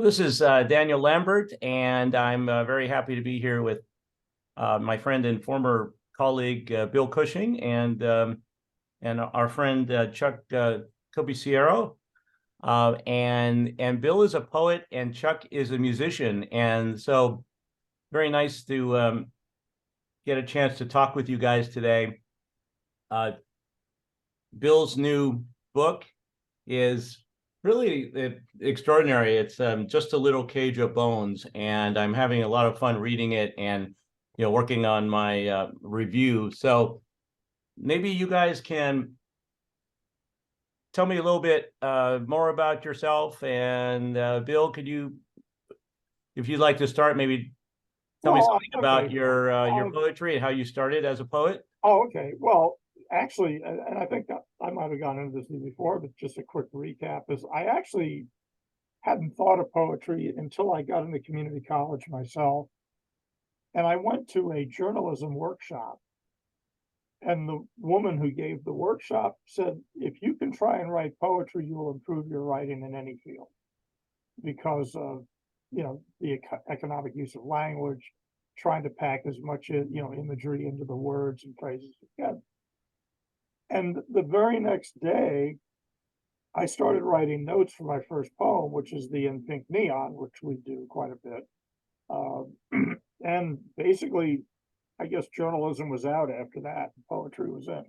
Well, this is Daniel Lambert, and I'm very happy to be here with my friend and former colleague Bill Cushing and our friend Chuck Corbisiero. And Bill is a poet and Chuck is a musician, and so very nice to get a chance to talk with you guys today. Bill's new book is really extraordinary. It's just a little cage of bones, and I'm having a lot of fun reading it and working on my review. So maybe you guys can tell me a little bit more about yourself. And Bill, could you, if you'd like to start, maybe tell me something about your poetry and how you started as a poet? Oh, okay. Well, actually, and I think I might have gone into this before, but just a quick recap is I actually hadn't thought of poetry until I got into community college myself. And I went to a journalism workshop. And the woman who gave the workshop said, if you can try and write poetry, you will improve your writing in any field because of, the economic use of language, trying to pack as much, imagery into the words and phrases as you can. And the very next day, I started writing notes for my first poem, which is the In Pink Neon, which we do quite a bit. And basically, I guess journalism was out after that. Poetry was in.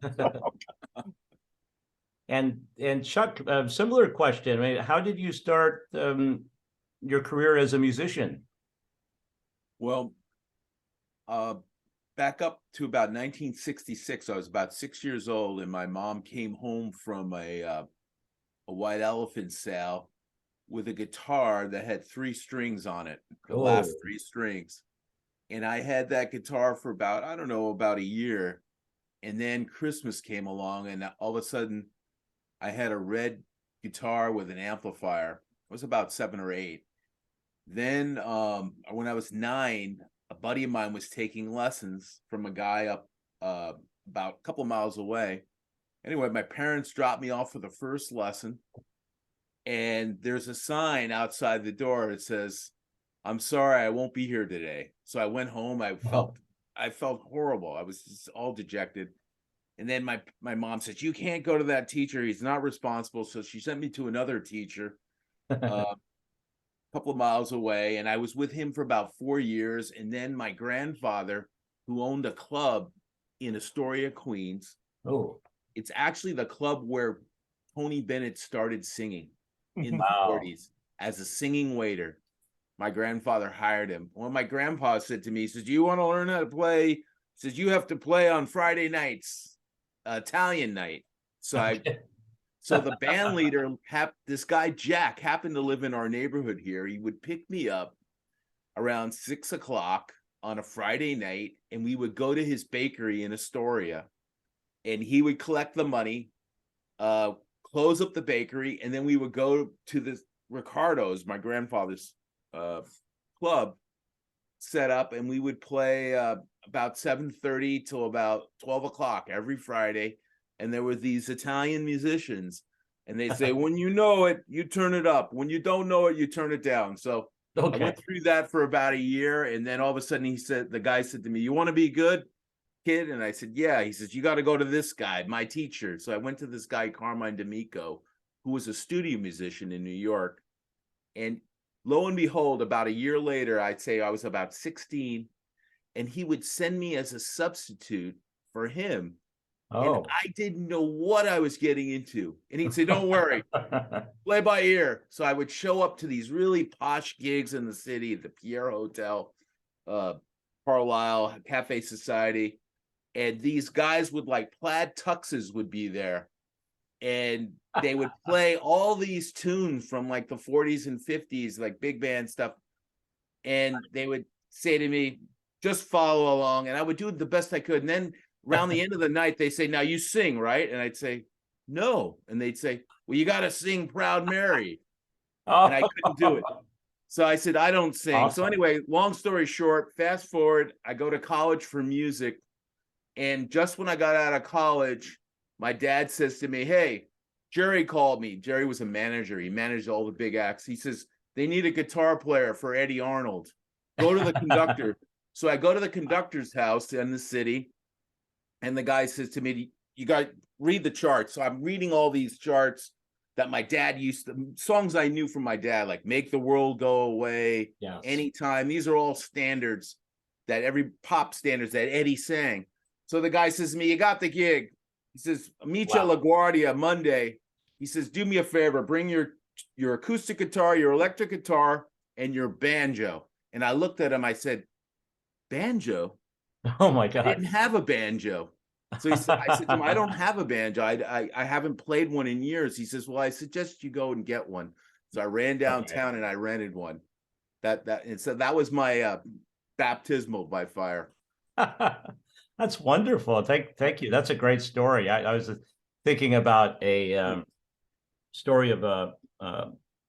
And Chuck, similar question. I mean, how did you start your career as a musician? Well, back up to about 1966, I was about 6 years old, and my mom came home from a white elephant sale with a guitar that had 3 strings on it, the last 3 strings. And I had that guitar for about, I don't know, about a year. And then Christmas came along, and all of a sudden I had a red guitar with an amplifier. It was about 7 or 8. Then when I was 9, a buddy of mine was taking lessons from a guy up about a couple miles away. Anyway, my parents dropped me off for the first lesson, and there's a sign outside the door that says, "I'm sorry, I won't be here today." So I went home. I felt horrible. I was just all dejected. And then my mom said, "You can't go to that teacher. He's not responsible." So she sent me to another teacher a couple of miles away, and I was with him for about 4 years. And then my grandfather, who owned a club in Astoria, Queens. Oh, it's actually the club where Tony Bennett started singing in the wow. 40s as a singing waiter. My grandfather hired him. Well, my grandpa said to me, he says, "Do you want to learn how to play?" He says, "You have to play on Friday nights, Italian night." So the band leader, this guy Jack, happened to live in our neighborhood here. He would pick me up around 6 o'clock on a Friday night, and we would go to his bakery in Astoria, and he would collect the money, close up the bakery, and then we would go to the Ricardo's, my grandfather's club, set up, and we would play about 7:30 till about 12 o'clock every Friday. And there were these Italian musicians, and they'd say, "When you know it, you turn it up. When you don't know it, you turn it down." So I went through that for about a year, and then all of a sudden the guy said to me, "You want to be good, kid?" And I said, "Yeah." He says, "You got to go to this guy, my teacher." So I went to this guy, Carmine D'Amico, who was a studio musician in New York. And lo and behold, about a year later, I'd say I was about 16, and he would send me as a substitute for him. Oh. And I didn't know what I was getting into. And he'd say, "Don't worry, play by ear." So I would show up to these really posh gigs in the city, the Pierre Hotel, Carlisle, Cafe Society. And these guys with like plaid tuxes would be there. And they would play all these tunes from like the 40s and 50s, like big band stuff. And they would say to me, "Just follow along." And I would do the best I could. And then around the end of the night, they say, "Now you sing, right?" And I'd say, "No." And they'd say, "Well, you got to sing Proud Mary." And I couldn't do it. So I said, "I don't sing." Awesome. So anyway, long story short, fast forward, I go to college for music. And just when I got out of college, my dad says to me, "Hey, Jerry called me." Jerry was a manager. He managed all the big acts. He says, they need a guitar player for Eddy Arnold. Go to the conductor. So I go to the conductor's house in the city, and the guy says to me, you got to read the charts. So I'm reading all these charts that my dad used to, songs I knew from my dad, like Make the World Go Away, Yes. Anytime. These are all standards that every pop standards that Eddie sang. So the guy says to me, you got the gig. He says, meet you at Wow. LaGuardia Monday. He says, do me a favor, bring your acoustic guitar, your electric guitar, and your banjo. And I looked at him, I said, banjo? Oh my I God. didn't have a banjo. So I said to him, I don't have a banjo. I haven't played one in years. He says, well, I suggest you go and get one. So I ran downtown and I rented one. And so that was my baptismal by fire. That's wonderful. Thank you. That's a great story. I was thinking about a story of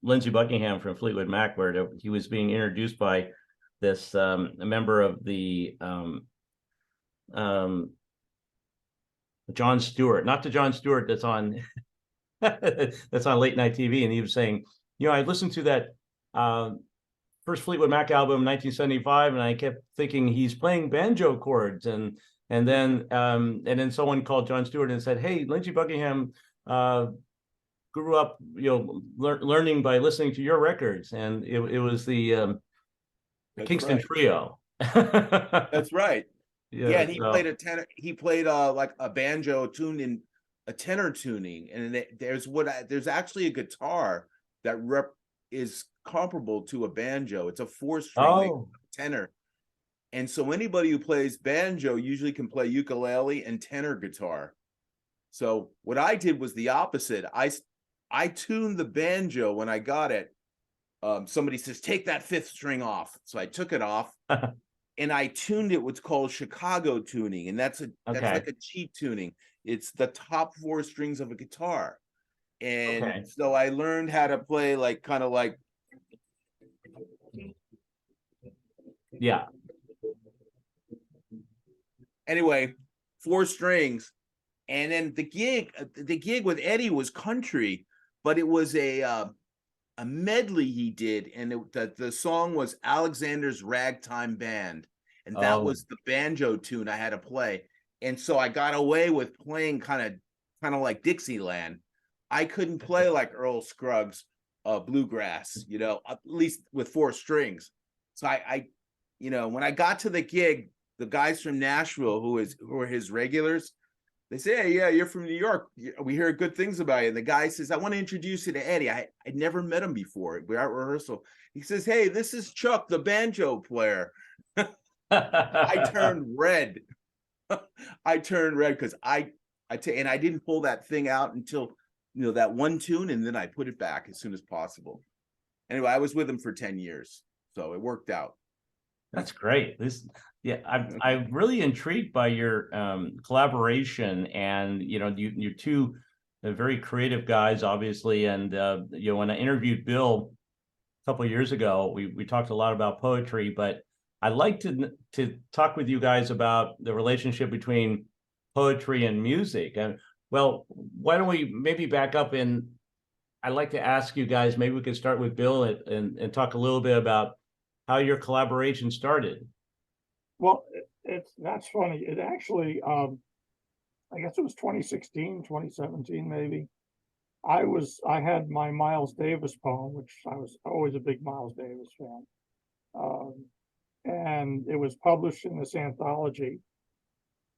Lindsey Buckingham from Fleetwood Mac, where he was being introduced by this a member of the Jon Stewart, not the Jon Stewart that's on that's on late night TV, and he was saying, I listened to that first Fleetwood Mac album, 1975, and I kept thinking he's playing banjo chords, and then someone called Jon Stewart and said, hey, Lindsey Buckingham grew up, learning by listening to your records, and it was the Kingston Trio. That's right. Yeah, and he so. played a tenor. He played like a banjo tuned in a tenor tuning, and there's actually a guitar that is comparable to a banjo. It's a 4-string tenor, and so anybody who plays banjo usually can play ukulele and tenor guitar. So what I did was the opposite. I tuned the banjo when I got it. Somebody says, take that 5th string off. So I took it off. And I tuned it what's called Chicago tuning, and that's like a cheap tuning. It's the top 4 strings of a guitar, and so I learned how to play kind of like Anyway, 4 strings, and then the gig with Eddie was country, but it was a medley he did, and the song was Alexander's Ragtime Band, and that was the banjo tune I had to play. And so I got away with playing kind of like Dixieland. I couldn't play like Earl Scruggs bluegrass, at least with 4 strings. So I when I got to the gig, the guys from Nashville who are his regulars, they say, hey, yeah, you're from New York. We hear good things about you. And the guy says, I want to introduce you to Eddie. I'd never met him before. We're at rehearsal. He says, hey, this is Chuck, the banjo player. I turned red. I turned red because I didn't pull that thing out until, that one tune. And then I put it back as soon as possible. Anyway, I was with him for 10 years. So it worked out. That's great. I'm really intrigued by your collaboration, and you're two very creative guys, obviously. And when I interviewed Bill a couple of years ago, we talked a lot about poetry, but I'd like to talk with you guys about the relationship between poetry and music. And well, why don't we maybe back up, and I'd like to ask you guys, maybe we could start with Bill and talk a little bit about how your collaboration started. Well, that's funny. It actually, I guess it was 2016, 2017, maybe. I had my Miles Davis poem, which I was always a big Miles Davis fan. And it was published in this anthology.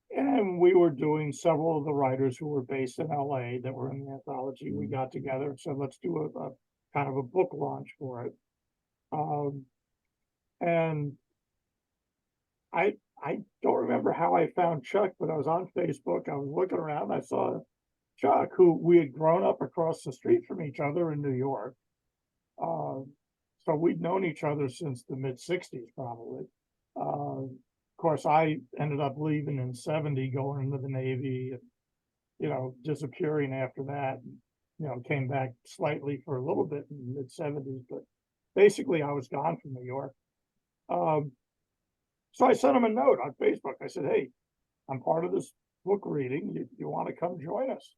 And we were doing several of the writers who were based in LA that were in the anthology. We got together and said, let's do a kind of a book launch for it. And I don't remember how I found Chuck, but I was on Facebook. I was looking around. I saw Chuck, who we had grown up across the street from each other in New York. So we'd known each other since the mid 60s, probably. Of course, I ended up leaving in 70, going into the Navy, and, disappearing after that. Came back slightly for a little bit in the mid 70s, but basically I was gone from New York. So I sent him a note on Facebook. I said, hey, I'm part of this book reading. You want to come join us?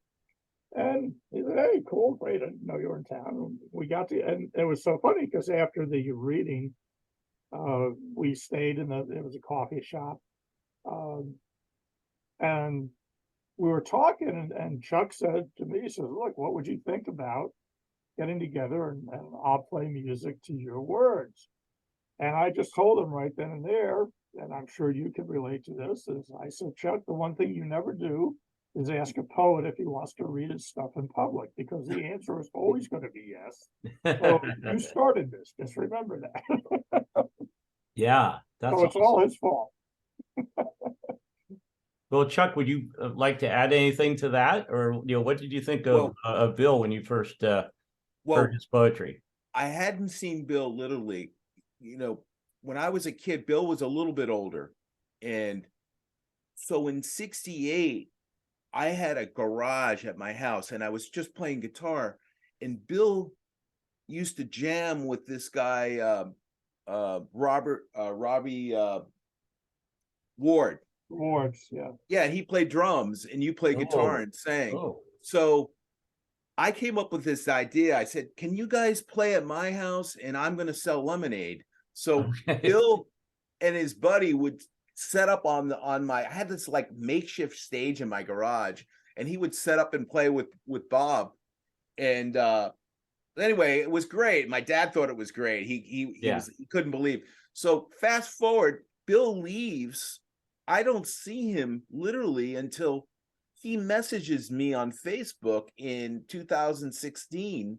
And he said, hey, cool, great, I didn't know you were in town. We got to, and it was so funny because after the reading, we stayed it was a coffee shop. Um, and we were talking, and Chuck said to me, he says, look, what would you think about getting together and I'll play music to your words? And I just told him right then and there, and I'm sure you can relate to this, is I said, Chuck, the one thing you never do is ask a poet if he wants to read his stuff in public, because the answer is always going to be yes. So you started this, just remember that. Yeah, that's So it's awesome. all his fault. Well, Chuck, would you like to add anything to that, or what did you think of Bill when you first heard his poetry? I hadn't seen Bill literally. When I was a kid, Bill was a little bit older, and so in '68, I had a garage at my house, and I was just playing guitar, and Bill used to jam with this guy, Robbie Ward. Awards, yeah. Yeah, he played drums and you play guitar and sang. Oh. So I came up with this idea. I said, can you guys play at my house and I'm going to sell lemonade? So Bill and his buddy would set up on my, I had this like makeshift stage in my garage, and he would set up and play with Bob. And anyway, it was great. My dad thought it was great. He couldn't believe. So fast forward, Bill leaves. I don't see him literally until he messages me on Facebook in 2016.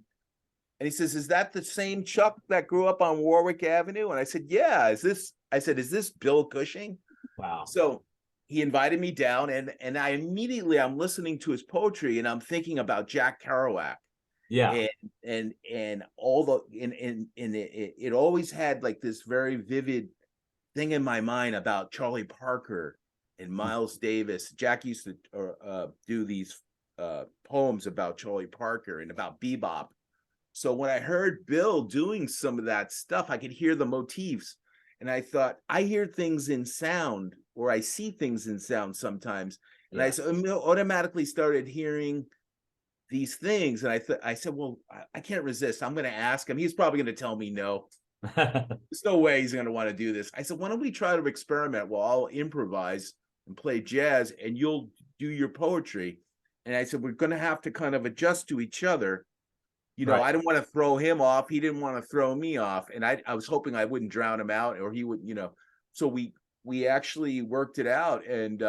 And he says, is that the same Chuck that grew up on Warwick Avenue? And I said, yeah. Is this Bill Cushing? Wow. So he invited me down, and I'm listening to his poetry, and I'm thinking about Jack Kerouac. Yeah. And all the it always had like this very vivid thing in my mind about Charlie Parker and Miles Davis. Jack used to do these poems about Charlie Parker and about bebop. So when I heard Bill doing some of that stuff, I could hear the motifs, and I thought, I hear things in sound, or I see things in sound sometimes, and I automatically started hearing these things, and I said, well, I can't resist. I'm going to ask him. He's probably going to tell me no. There's no way he's going to want to do this. I said, why don't we try to experiment? Well, I'll improvise and play jazz, and you'll do your poetry. And I said, we're going to have to kind of adjust to each other. Right. I didn't want to throw him off. He didn't want to throw me off. And I was hoping I wouldn't drown him out, or he would, So we actually worked it out, and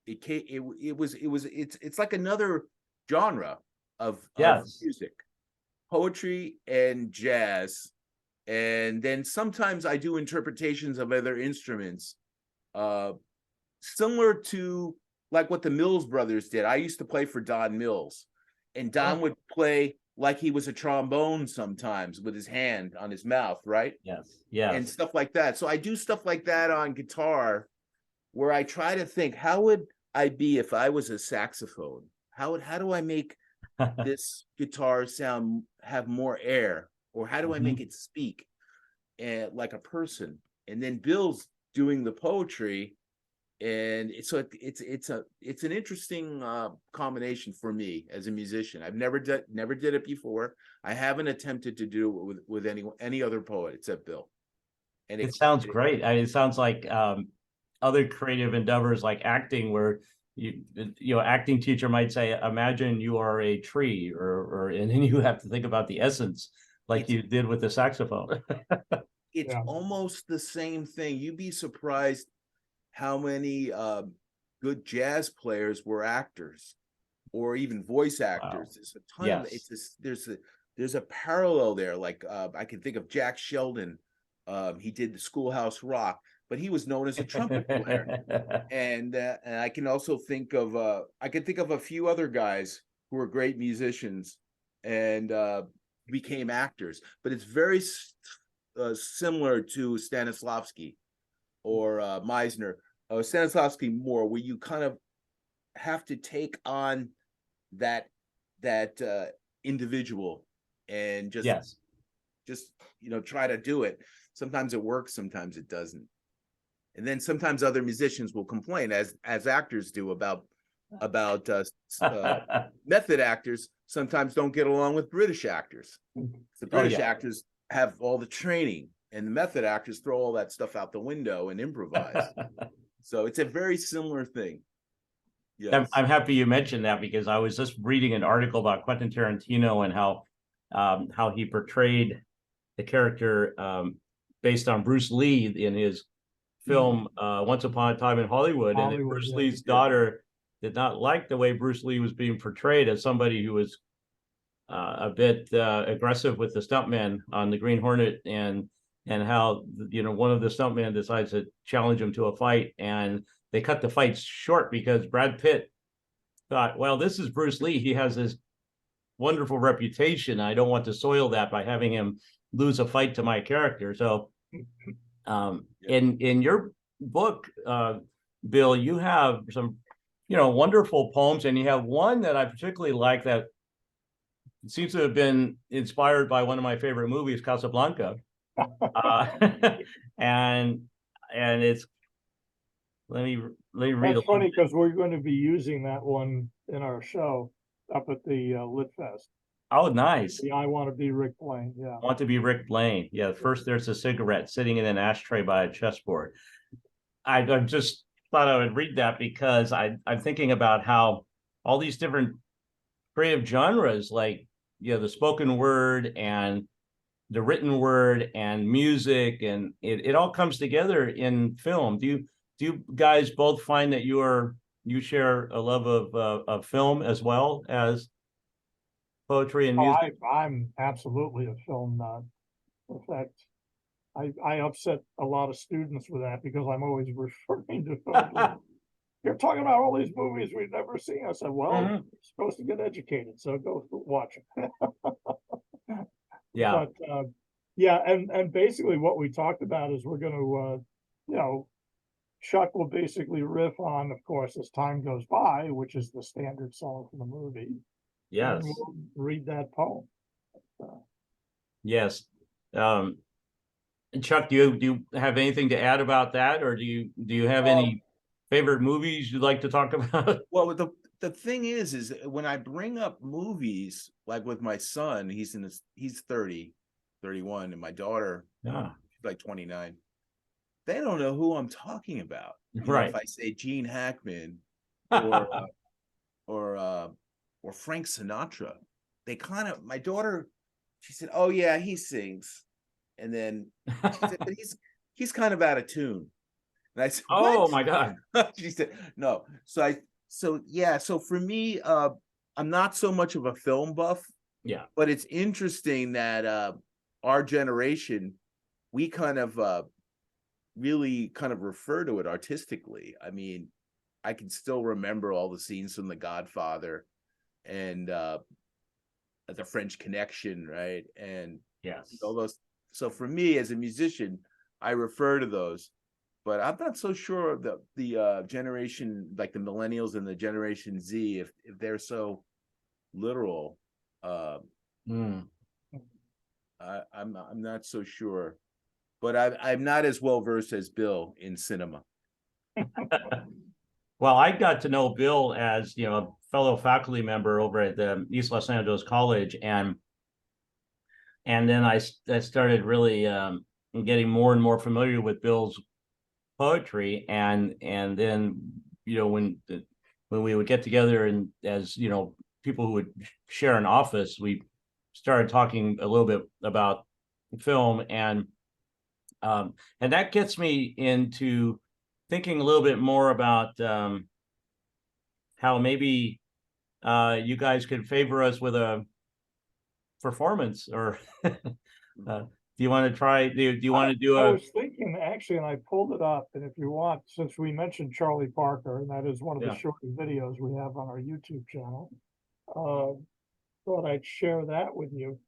it's like another genre of music, poetry and jazz. And then sometimes I do interpretations of other instruments, similar to like what the Mills brothers did. I used to play for Don Mills, and Don would play like he was a trombone sometimes with his hand on his mouth, right? Yes. And stuff like that. So I do stuff like that on guitar, where I try to think, how would I be if I was a saxophone? How do I make this guitar sound, have more air, or how do I make it speak like a person? And then Bill's doing the poetry, and it's an interesting combination for me as a musician. I've never did it before. I haven't attempted to do it with any other poet except Bill. And it sounds great. It sounds like other creative endeavors like acting, where acting teacher might say, imagine you are a tree, or and then you have to think about the essence, like you did with the saxophone. It's almost the same thing. You'd be surprised how many good jazz players were actors, or even voice actors. Wow. There's a ton. There's a parallel there. Like I can think of Jack Sheldon. He did the Schoolhouse Rock, but he was known as a trumpet player. And I can also think of a few other guys who were great musicians and became actors. But it's very similar to Stanislavski or Meisner. Stanislavski more, where you kind of have to take on that individual and just try to do it. Sometimes it works, sometimes it doesn't. And then sometimes other musicians will complain, as actors do, about about method actors sometimes don't get along with British actors. The British actors have all the training, and the method actors throw all that stuff out the window and improvise. So it's a very similar thing. Yes. I'm happy you mentioned that, because I was just reading an article about Quentin Tarantino and how he portrayed the character based on Bruce Lee in his film Once Upon a Time in Hollywood, and then Bruce Lee's daughter did not like the way Bruce Lee was being portrayed as somebody who was a bit aggressive with the stuntmen on the Green Hornet, and how one of the stuntmen decides to challenge him to a fight, and they cut the fight short because Brad Pitt thought, well, this is Bruce Lee, he has this wonderful reputation, I don't want to soil that by having him lose a fight to my character. So in your book, Bill, you have some wonderful poems, and you have one that I particularly like that seems to have been inspired by one of my favorite movies, Casablanca. And it's, let me read. That's funny, because we're going to be using that one in our show up at the Lit Fest. Oh, nice. Yeah, I want to be Rick Blaine. Yeah. I want to be Rick Blaine. Yeah. First, there's a cigarette sitting in an ashtray by a chessboard. I just thought I would read that because I'm thinking about how all these different creative genres, like the spoken word and the written word and music, and it all comes together in film. Do you guys both find that you share a love of film as well as poetry and music? I'm absolutely a film nut. In fact, I upset a lot of students with that, because I'm always referring to films. You're talking about all these movies we've never seen. I said, well, you're supposed to get educated, so go watch it. Yeah. But and basically what we talked about is we're going to, Chuck will basically riff on, of course, As Time Goes By, which is the standard song from the movie. Yes. And we'll read that poem. Yes. Chuck, do you have anything to add about that, or do you have any favorite movies you'd like to talk about? Well, the thing is when I bring up movies, like with my son, he's 30, 31, and my daughter, she's like 29. They don't know who I'm talking about. Right. If I say Gene Hackman or Frank Sinatra, they kind of, my daughter, she said, "Oh yeah, he sings," and then she said, "But he's kind of out of tune." And I said, "What?" Oh my God. She said, "No." So for me, I'm not so much of a film buff. Yeah. But it's interesting that our generation, we kind of really kind of refer to it artistically. I mean, I can still remember all the scenes from The Godfather and The French Connection, right? And yes, all those. So for me as a musician, I refer to those, but I'm not so sure the generation, like the millennials and the Generation Z, if they're so literal. I'm not so sure, but I'm not as well versed as Bill in cinema. Well, I got to know Bill as a fellow faculty member over at the East Los Angeles College, and then I started really getting more and more familiar with Bill's poetry, and then when we would get together and as people who would share an office, we started talking a little bit about film, and that gets me into thinking a little bit more about how maybe you guys could favor us with a performance, or do you want to try? Do you want to do I was thinking actually, and I pulled it up, and if you want, since we mentioned Charlie Parker, and that is one of the shorter videos we have on our YouTube channel, thought I'd share that with you.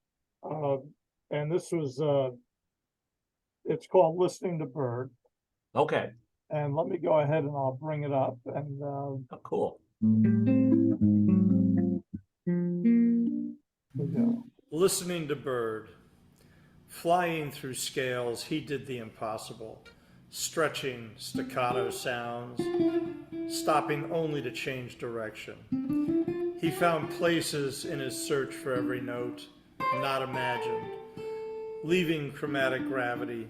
And this was it's called Listening to Bird. Okay. And let me go ahead and I'll bring it up. And oh, cool. We go. Listening to Bird. Flying through scales, he did the impossible. stretching staccato sounds, stopping only to change direction. He found places in his search for every note not imagined, leaving chromatic gravity,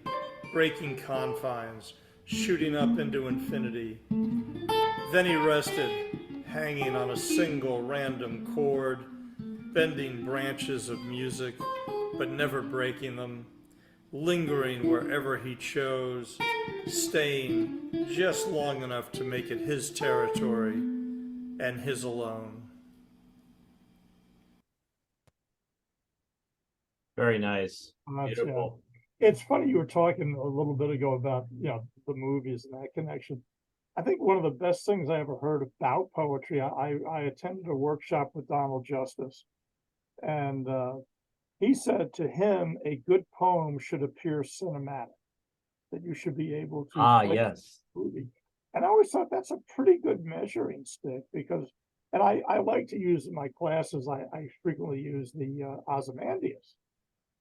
breaking confines, shooting up into infinity. Then he rested, hanging on a single random chord, bending branches of music, but never breaking them, lingering wherever he chose, staying just long enough to make it his territory and his alone. Very nice. That's, Beautiful. It's funny, you were talking a little bit ago about, the movies and that connection. I think one of the best things I ever heard about poetry, I attended a workshop with Donald Justice, and he said to him, a good poem should appear cinematic, that you should be able to Ah, play yes. the movie. And I always thought that's a pretty good measuring stick, because, and I like to use in my classes, I frequently use the Ozymandias.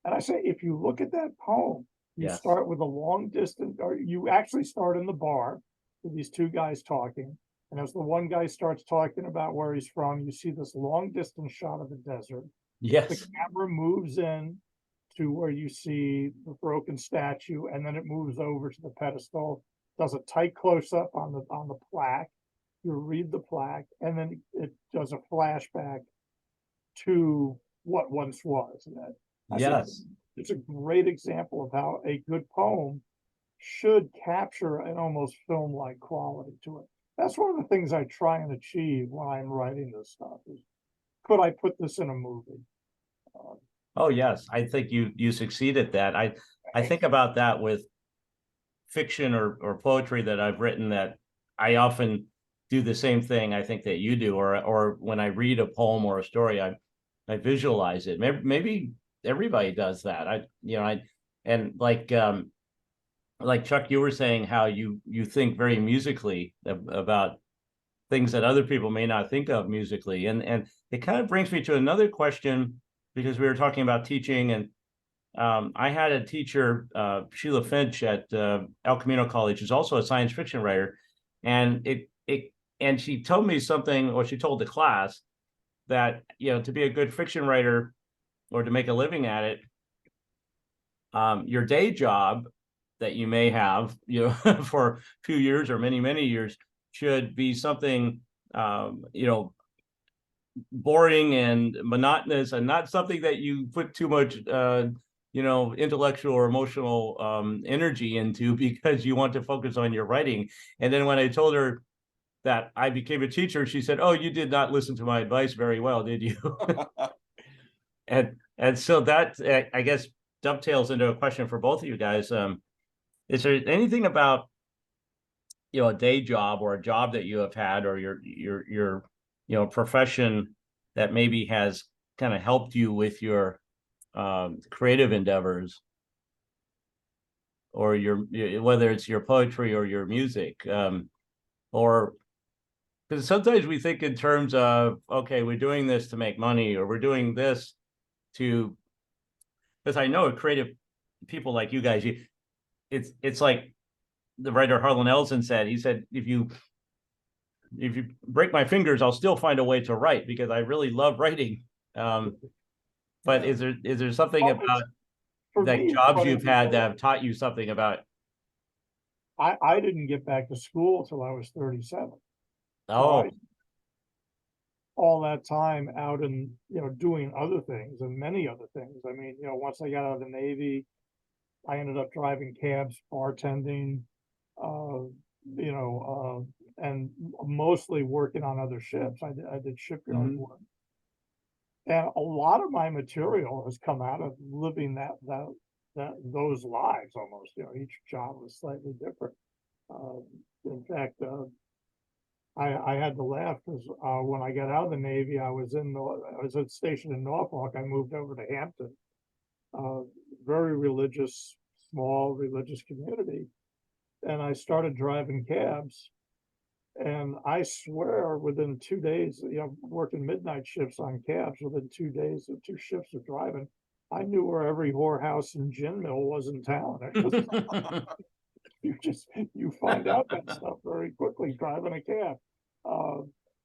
And I say, if you look at that poem, you Yes. start with a long distance, or you actually start in the bar with these two guys talking. And as the one guy starts talking about where he's from, you see this long distance shot of the desert. The Yes. camera moves in to where you see the broken statue, and then it moves over to the pedestal, does a tight close up on the plaque. You read the plaque, and then it does a flashback to what once was. And I said, Yes. it's a great example of how a good poem should capture an almost film-like quality to it. That's one of the things I try and achieve when I'm writing this stuff. Is, could I put this in a movie? Oh, yes. I think you succeed at that. I think about that with fiction or poetry that I've written, that I often do the same thing I think that you do, or when I read a poem or a story, I visualize it. Maybe everybody does that. And like Chuck, you were saying how you think very musically about things that other people may not think of musically. And it kind of brings me to another question, because we were talking about teaching, and I had a teacher, Sheila Finch at El Camino College, who's also a science fiction writer, and and she told me something, or she told the class that, to be a good fiction writer or to make a living at it, your day job that you may have, for a few years or many years, should be something, boring and monotonous, and not something that you put too much, intellectual or emotional energy into, because you want to focus on your writing. And then when I told her that I became a teacher, she said, "Oh, you did not listen to my advice very well, did you?" And so that, I guess, dovetails into a question for both of you guys. Is there anything about, a day job or a job that you have had, or your profession, that maybe has kind of helped you with your creative endeavors, or whether it's your poetry or your music, or because sometimes we think in terms of, okay, we're doing this to make money, or we're doing this to, because I know creative people like you guys, it's like the writer Harlan Ellison said. He said, if you break my fingers, I'll still find a way to write, because I really love writing. But is there something about like jobs you've had that have taught you something about? I didn't get back to school till I was 37. Oh, All that time out and, doing other things, and many other things. I mean, once I got out of the Navy, I ended up driving cabs, bartending, and mostly working on other ships. I did shipyard work. And a lot of my material has come out of living those lives almost. Each job was slightly different. In fact, I had to laugh because when I got out of the Navy, I was stationed in Norfolk. I moved over to Hampton, very religious, small religious community, and I started driving cabs. And I swear, within 2 days, working midnight shifts on cabs, within 2 days of 2 shifts of driving, I knew where every whorehouse and gin mill was in town. you find out that stuff very quickly driving a cab.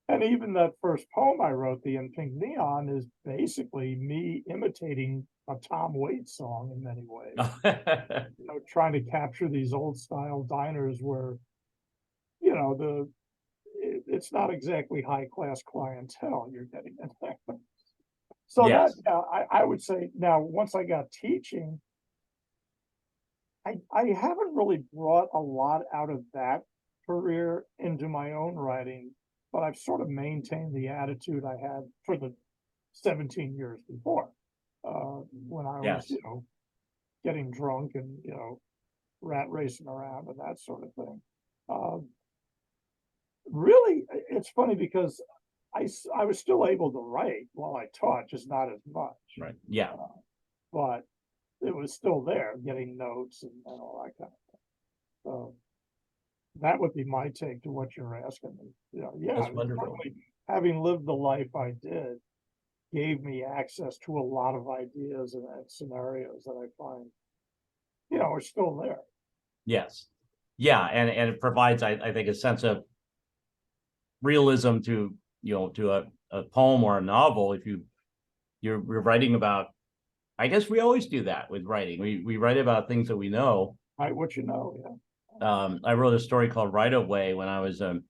And even that first poem I wrote, The In Pink Neon, is basically me imitating a Tom Waits song in many ways. You know, trying to capture these old style diners where, you know, it's not exactly high class clientele you're getting in there. So that, Yes. I would say now, once I got teaching, I haven't really brought a lot out of that career into my own writing, but I've sort of maintained the attitude I had for the 17 years before, when I was, Yes. getting drunk and, rat racing around and that sort of thing. Really, it's funny because I was still able to write while I taught, just not as much. Right. Yeah. But it was still there, getting notes and all that kind of thing. So that would be my take to what you're asking me. Yeah, That's I mean, wonderful. certainly having lived the life I did gave me access to a lot of ideas and scenarios that I find, are still there. Yes. Yeah. And it provides, I think, a sense of realism to, to a poem or a novel. If you're writing about, I guess we always do that with writing. We write about things that we know. Right, what you know, yeah. I wrote a story called Right Away when I was a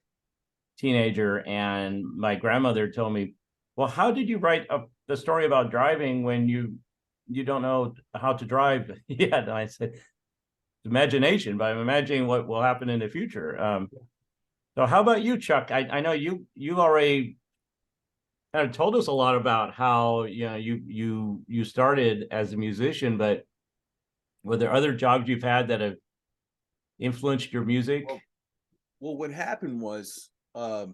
teenager, and my grandmother told me, well, how did you write the story about driving when you don't know how to drive yet? And I said, imagination, but I'm imagining what will happen in the future. So how about you, Chuck? I know you already kind of told us a lot about how you started as a musician, but were there other jobs you've had that have influenced your music? Well, what happened was I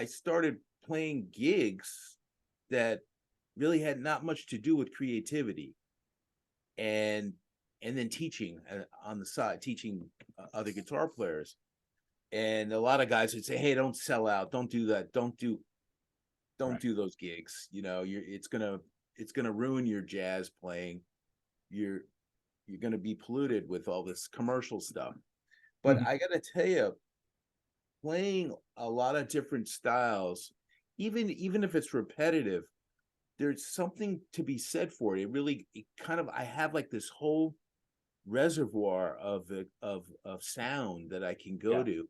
started playing gigs that really had not much to do with creativity, and then teaching on the side, teaching other guitar players. And a lot of guys would say, "Hey, don't sell out. Don't do that. Don't do those gigs. It's gonna ruin your jazz playing. You're gonna be polluted with all this commercial stuff." But I gotta tell you, playing a lot of different styles, even if it's repetitive, there's something to be said for it. I have like this whole reservoir of sound that I can go to,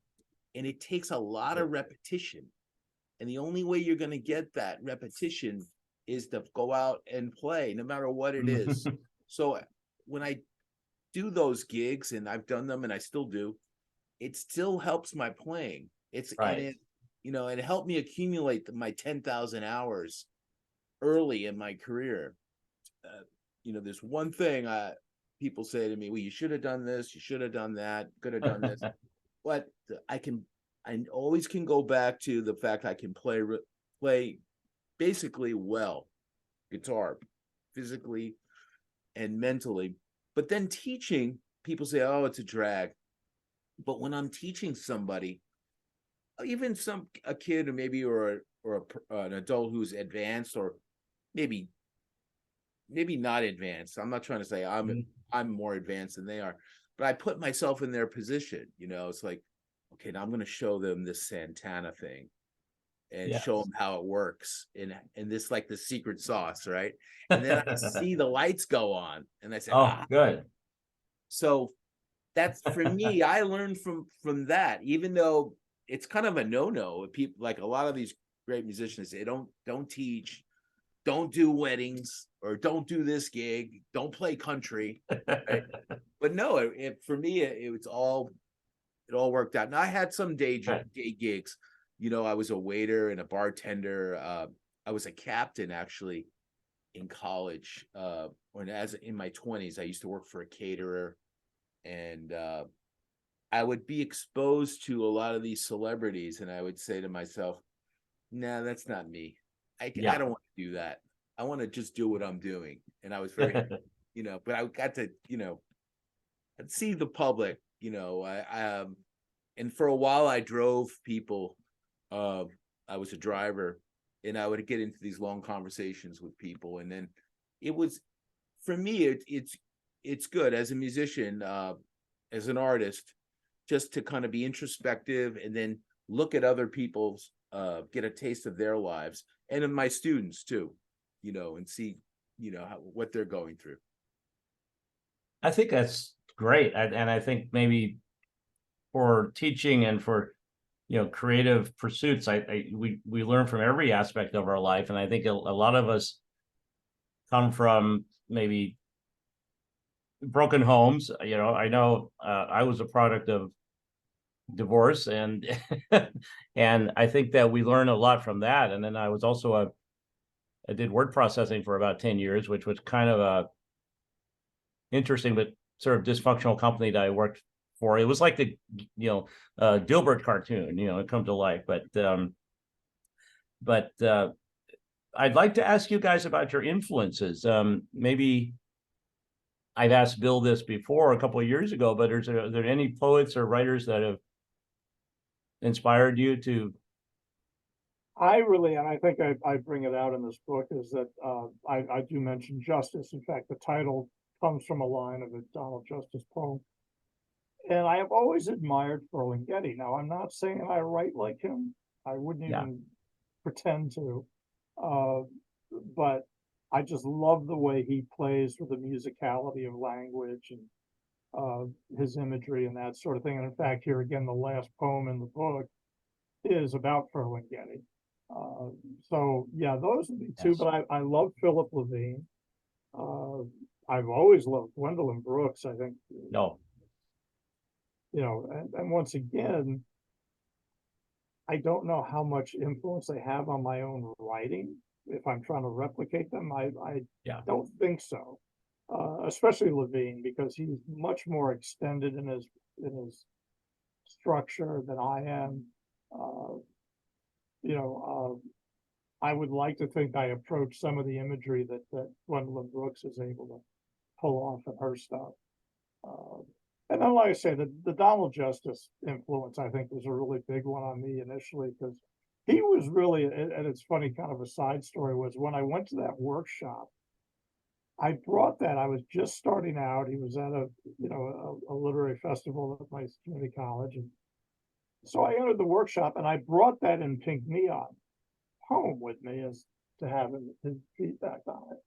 and it takes a lot of repetition. And the only way you're going to get that repetition is to go out and play, no matter what it is. So when I do those gigs, and I've done them and I still do, it still helps my playing. And it helped me accumulate my 10,000 hours early in my career. There's one thing people say to me, well, you should have done this, you should have done that, could have done this. But I always can go back to the fact I can play basically well guitar, physically and mentally. But then teaching, people say, oh, it's a drag. But when I'm teaching somebody, even a kid or an adult who's advanced, or maybe not advanced. I'm not trying to say I'm more advanced than they are, but I put myself in their position. It's like, okay, now I'm going to show them this Santana thing and show them how it works. And this, like the secret sauce, right? And then I see the lights go on and I say, oh, good. So that's, for me, I learned from that, even though it's kind of a no-no. People, like a lot of these great musicians, say, don't teach, don't do weddings, or don't do this gig, don't play country. Right? But no, for me, it all worked out. Now I had some day gigs. I was a waiter and a bartender. I was a captain actually in college. In my 20s, I used to work for a caterer, and I would be exposed to a lot of these celebrities, and I would say to myself, "Nah, that's not me. I don't want to do that. I want to just do what I'm doing." And I was very, but I got to, see the public. And for a while I drove people. I was a driver, and I would get into these long conversations with people, and then it was, for me, it's good as a musician. as an artist, just to kind of be introspective and then look at other people's, get a taste of their lives, and in my students too, and see, what they're going through. I think that's great. And I think maybe for teaching and for, creative pursuits, we learn from every aspect of our life. And I think a lot of us come from maybe broken homes. I know I was a product of divorce, and and I think that we learn a lot from that. And then I was also I did word processing for about 10 years, which was kind of a interesting but sort of dysfunctional company that I worked for. It was like the Dilbert cartoon, it come to life. But I'd like to ask you guys about your influences. Maybe I've asked Bill this before a couple of years ago, but are there any poets or writers that have inspired you to? And I think I bring it out in this book, is that I do mention Justice. In fact, the title comes from a line of a Donald Justice poem. And I have always admired Ferlinghetti. Now, I'm not saying I write like him. I wouldn't even pretend to. But I just love the way he plays with the musicality of language and his imagery and that sort of thing. And in fact, here again, the last poem in the book is about Ferlinghetti. So yeah, those would be two. Yes. But I love Philip Levine. I've always loved Gwendolyn Brooks. I think No. And once again, I don't know how much influence they have on my own writing. If I'm trying to replicate them, I don't think so. Especially Levine, because he's much more extended in his structure than I am. I would like to think I approach some of the imagery that Gwendolyn Brooks is able to pull off in her stuff. And then, like I say, the Donald Justice influence, I think, was a really big one on me initially, because he was really, and it's funny, kind of a side story, was when I went to that workshop, I brought that. I was just starting out. He was at a literary festival at my community college. And so I entered the workshop and I brought that in pink neon home with me as to have his feedback on it.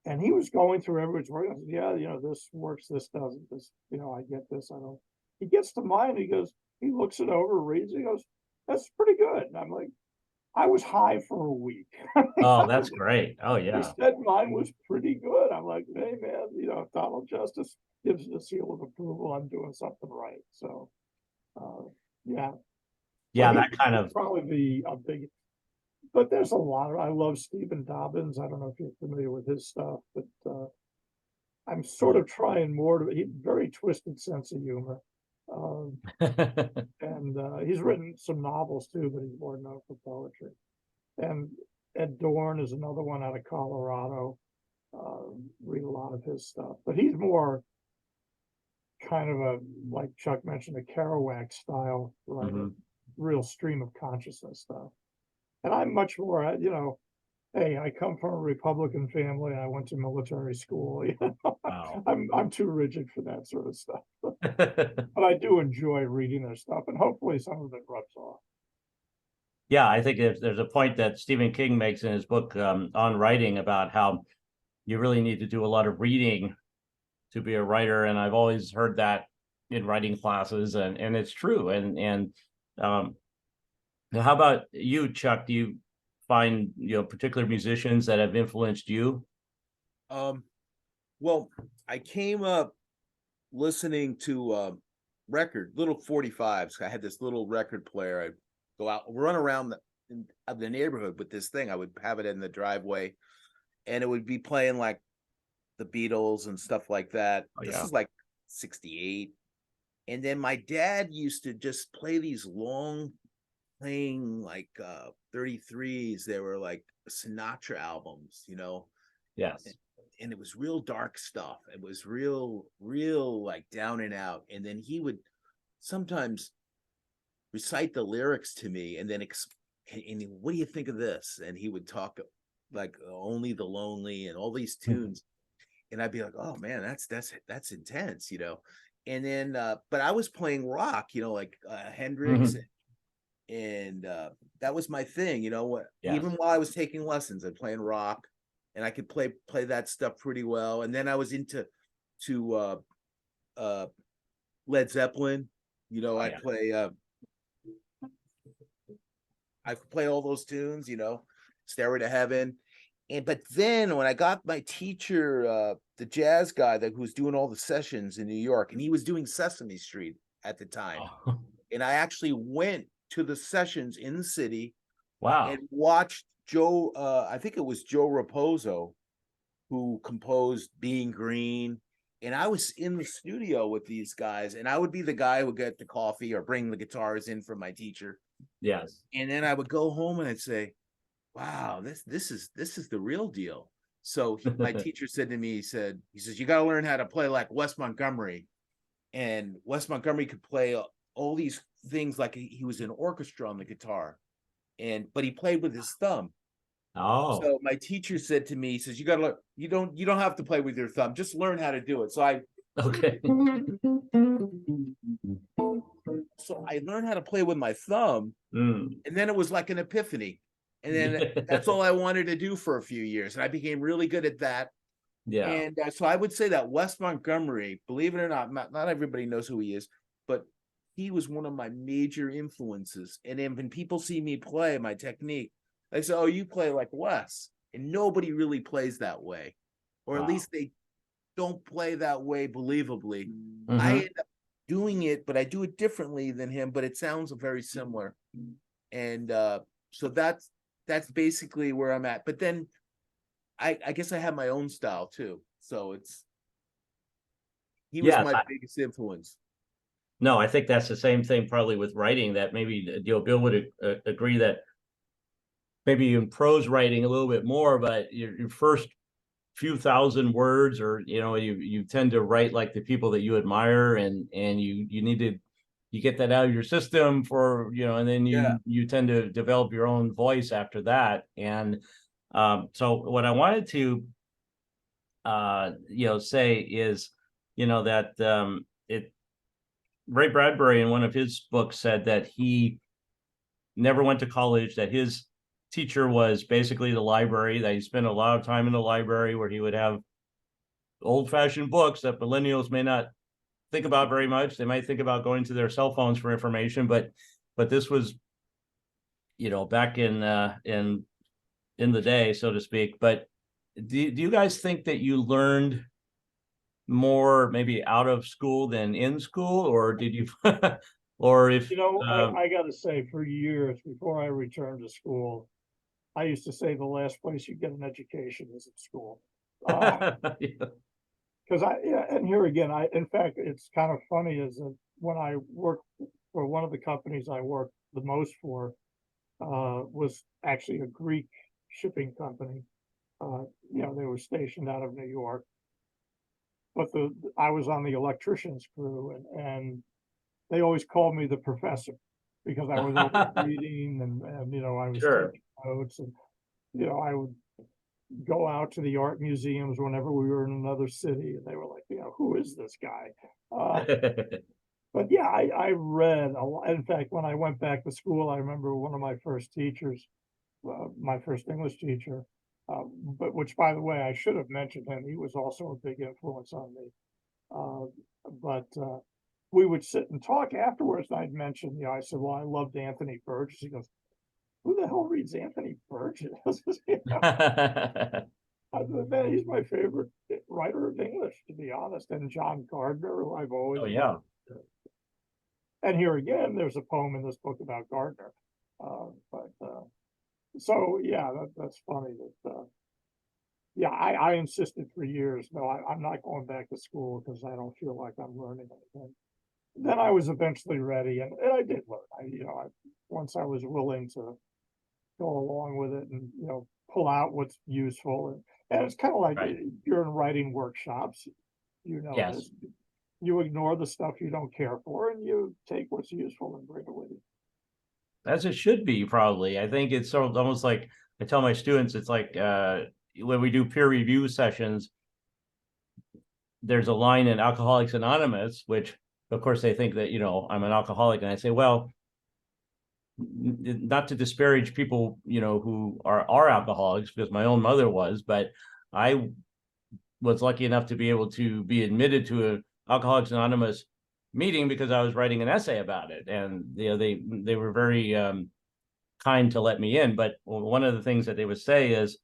And he was going through everybody's work. I said, yeah, this works, this doesn't, this, I get this, I don't. He gets to mine, he looks it over, reads it, he goes, that's pretty good. And I'm like, I was high for a week. Oh, that's great. Oh, He yeah. said mine was pretty good. I'm like, hey man, if Donald Justice gives it a seal of approval, I'm doing something right. So yeah. Yeah, But that kind of, probably be a big, but there's a lot I love Stephen Dobbins. I don't know if you're familiar with his stuff, but I'm sort of trying more to, very twisted sense of humor. And he's written some novels too, but he's more known for poetry. And Ed Dorn is another one out of Colorado. Read a lot of his stuff, but he's more kind of like Chuck mentioned, a Kerouac style writer, real stream of consciousness stuff. And I'm much more, hey, I come from a Republican family. I went to military school. wow. I'm too rigid for that sort of stuff. But I do enjoy reading their stuff, and hopefully some of it rubs off. Yeah, I think if there's a point that Stephen King makes in his book on writing about how you really need to do a lot of reading to be a writer, and I've always heard that in writing classes, and it's true. And how about you, Chuck? Do you find particular musicians that have influenced you? Well, I came up listening to little 45s. I had this little record player. I'd go out, run around the neighborhood with this thing. I would have it in the driveway, and it would be playing like the Beatles and stuff like that. This is like 68. And then my dad used to just play these long playing like 33s. They were like Sinatra albums, Yes. And it was real dark stuff. It was real like down and out. And then he would sometimes recite the lyrics to me, and then what do you think of this? And he would talk like Only the Lonely and all these tunes. And I'd be like, oh man, that's intense, And then, but I was playing rock, like Hendrix, and that was my thing, even while I was taking lessons, I'm playing rock, and I could play that stuff pretty well. And then I was into Led Zeppelin, I could play all those tunes, Stairway to Heaven. But then when I got my teacher, the jazz guy who was doing all the sessions in New York, and he was doing Sesame Street at the time. Oh. And I actually went to the sessions in the city. Wow. And watched Joe, I think it was Joe Raposo, who composed Being Green. And I was in the studio with these guys, and I would be the guy who would get the coffee or bring the guitars in for my teacher. Yes. And then I would go home and I'd say, wow, this is the real deal. So my teacher said to me, he says, you got to learn how to play like Wes Montgomery. And Wes Montgomery could play all these things like he was in orchestra on the guitar, but he played with his thumb. Oh. So my teacher said to me, he says, you got to learn, you don't have to play with your thumb, just learn how to do it. So I learned how to play with my thumb, and then it was like an epiphany. And then that's all I wanted to do for a few years. And I became really good at that. Yeah. And so I would say that Wes Montgomery, believe it or not everybody knows who he is, but he was one of my major influences. And then when people see me play my technique, they say, oh, you play like Wes. And nobody really plays that way. Or at least they don't play that way believably. I end up doing it, but I do it differently than him, but it sounds very similar. And so that's basically where I'm at. But then I guess I have my own style too. So he was my biggest influence. No, I think that's the same thing probably with writing, that maybe Bill would agree that maybe in prose writing a little bit more, but your first few thousand words, or you tend to write like the people that you admire, and you need to get that out of your system for and then you tend to develop your own voice after that. And so what I wanted to say is that Ray Bradbury in one of his books said that he never went to college, that his teacher was basically the library, that he spent a lot of time in the library where he would have old-fashioned books that millennials may not think about very much. They might think about going to their cell phones for information, but this was back in the day, so to speak. But do you guys think that you learned more maybe out of school than in school, or did you or if I gotta say, for years before I returned to school, I used to say the last place you get an education is at school. Because and here again, in fact, it's kind of funny is that when I worked for one of the companies I worked the most for, was actually a Greek shipping company. They were stationed out of New York, but I was on the electricians crew, and they always called me the professor because I was always reading and I was taking notes, and I would go out to the art museums whenever we were in another city, and they were like, who is this guy? But yeah, I read a lot. In fact, when I went back to school, I remember one of my first teachers, my first English teacher, but which, by the way, I should have mentioned him. He was also a big influence on me. But we would sit and talk afterwards, and I'd mention, I said, well, I loved Anthony Burgess. He goes, who the hell reads Anthony Burgess? Man, he's my favorite writer of English, to be honest. And John Gardner, who I've always loved. And here again, there's a poem in this book about Gardner. So yeah, that's funny that I insisted for years, no, I'm not going back to school because I don't feel like I'm learning anything. Then I was eventually ready, and I did learn. Once I was willing to go along with it and pull out what's useful, and it's kind of like you're in writing workshops, Yes. You ignore the stuff you don't care for, and you take what's useful and bring it with you. As it should be, probably. I think it's sort of almost like I tell my students, it's like when we do peer review sessions, there's a line in Alcoholics Anonymous, which of course they think that, I'm an alcoholic. And I say, well, not to disparage people, who are alcoholics, because my own mother was, but I was lucky enough to be able to be admitted to an Alcoholics Anonymous meeting because I was writing an essay about it. And, they were very kind to let me in. But one of the things that they would say is,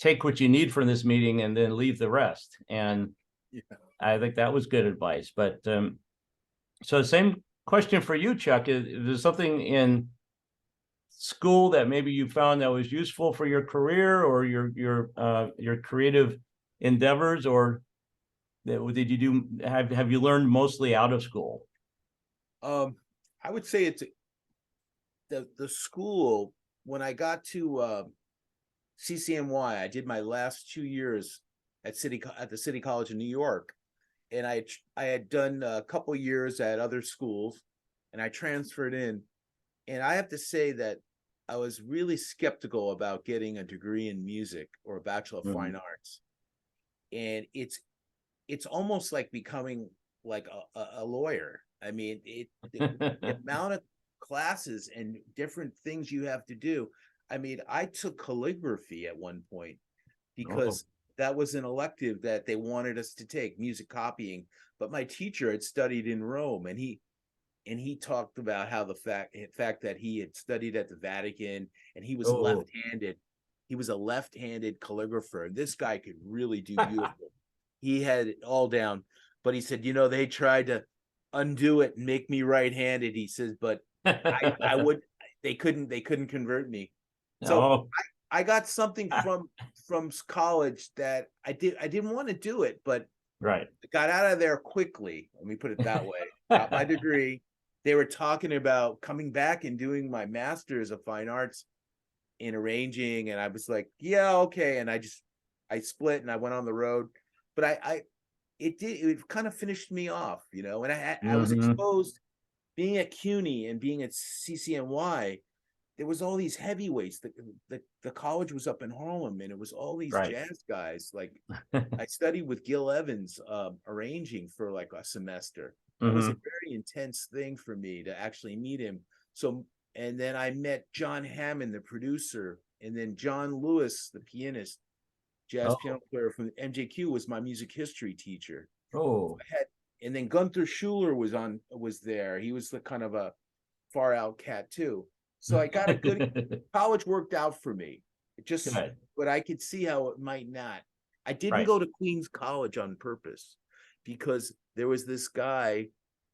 take what you need from this meeting and then leave the rest. And Yeah. I think that was good advice. But so same question for you, Chuck. Is there something in school that maybe you found that was useful for your career or your creative endeavors, or did you have you learned mostly out of school? I would say it's the school. When I got to CCNY, I did my last 2 years at the City College in New York, and I had done a couple years at other schools, and I transferred in. And I have to say that I was really skeptical about getting a degree in music or a Bachelor of Fine Arts. And it's almost like becoming like a lawyer. I mean, the amount of classes and different things you have to do. I mean, I took calligraphy at one point because that was an elective that they wanted us to take, music copying. But my teacher had studied in Rome, and he talked about how the fact that he had studied at the Vatican, and he was left-handed. He was a left-handed calligrapher. This guy could really do beautiful. He had it all down, but he said, they tried to undo it and make me right-handed. He says, but they couldn't convert me. So I got something from college that I didn't want to do it, but right. I got out of there quickly. Let me put it that way. Got my degree. They were talking about coming back and doing my master's of fine arts in arranging, and I was like, yeah, okay. And I split and I went on the road, but it kind of finished me off, and I was exposed being at CUNY and being at CCNY. There was all these heavyweights. The college was up in Harlem, and it was all these jazz guys. Like I studied with Gil Evans, arranging for like a semester. It was a very intense thing for me to actually meet him. So, and then I met John Hammond, the producer, and then John Lewis, the pianist, jazz piano player from MJQ, was my music history teacher. And then Gunther Schuller was there. He was the kind of a far out cat too. So I got a good college worked out for me. It just, but I could see how it might not. I didn't go to Queens College on purpose because there was this guy,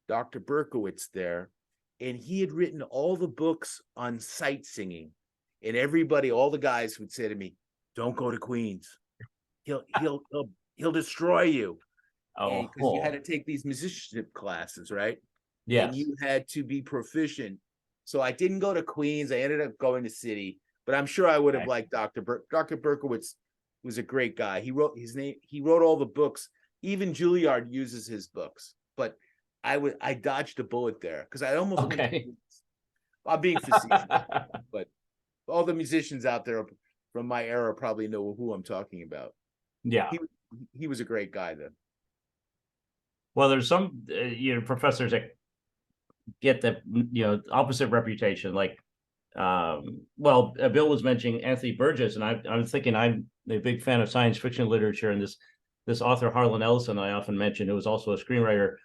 Dr. Berkowitz, there, and he had written all the books on sight singing. And everybody, all the guys would say to me, "Don't go to Queens. He'll destroy you." Because you had to take these musicianship classes, right? Yes. And you had to be proficient. So I didn't go to Queens. I ended up going to City, but I'm sure I would have liked Dr. Berkowitz was a great guy. He wrote all the books. Even Juilliard uses his books, but I dodged a bullet there because I almost went to Queens. I'm being facetious, but all the musicians out there from my era probably know who I'm talking about. Yeah. He was a great guy then. Well, there's some professors that get the opposite reputation. Like, Bill was mentioning Anthony Burgess, and I'm thinking I'm a big fan of science fiction literature, and this author Harlan Ellison I often mention, who was also a screenwriter.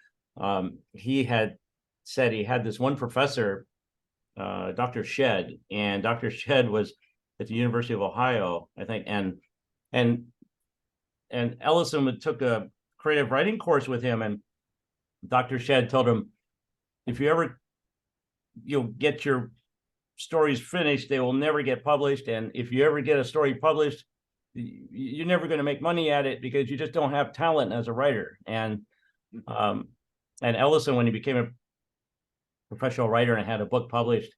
He had said he had this one professor, Dr. Shedd, and Dr. Shedd was at the University of Ohio, I think, and Ellison took a creative writing course with him, and Dr. Shedd told him, if you ever get your stories finished, they will never get published, and if you ever get a story published, you're never going to make money at it because you just don't have talent as a writer. And Ellison, when he became a professional writer and had a book published,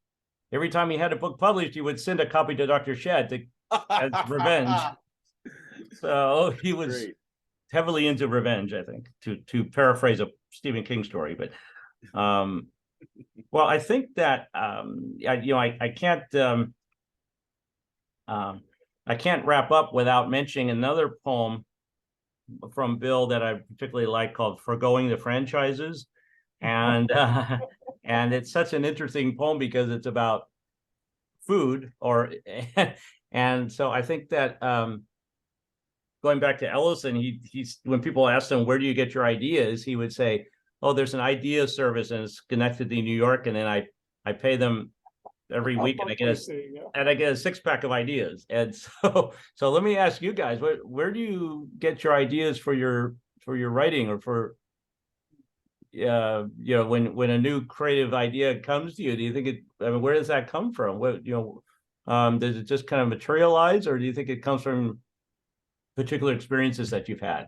every time he had a book published, he would send a copy to Dr. Shedd as revenge. So he was heavily into revenge, I think, to paraphrase a Stephen King story. But well, I think that I can't wrap up without mentioning another poem from Bill that I particularly like called "Forgoing the Franchises," and and it's such an interesting poem because it's about food, or and so I think that going back to Ellison, he's when people asked him where do you get your ideas, he would say, "Oh, there's an idea service and it's connected to New York, and then I pay them every week, and I get a 6-pack of ideas." And so let me ask you guys, where do you get your ideas for your writing, or for when a new creative idea comes to you? Do you think I mean, where does that come from? Does it just kind of materialize, or do you think it comes from particular experiences that you've had?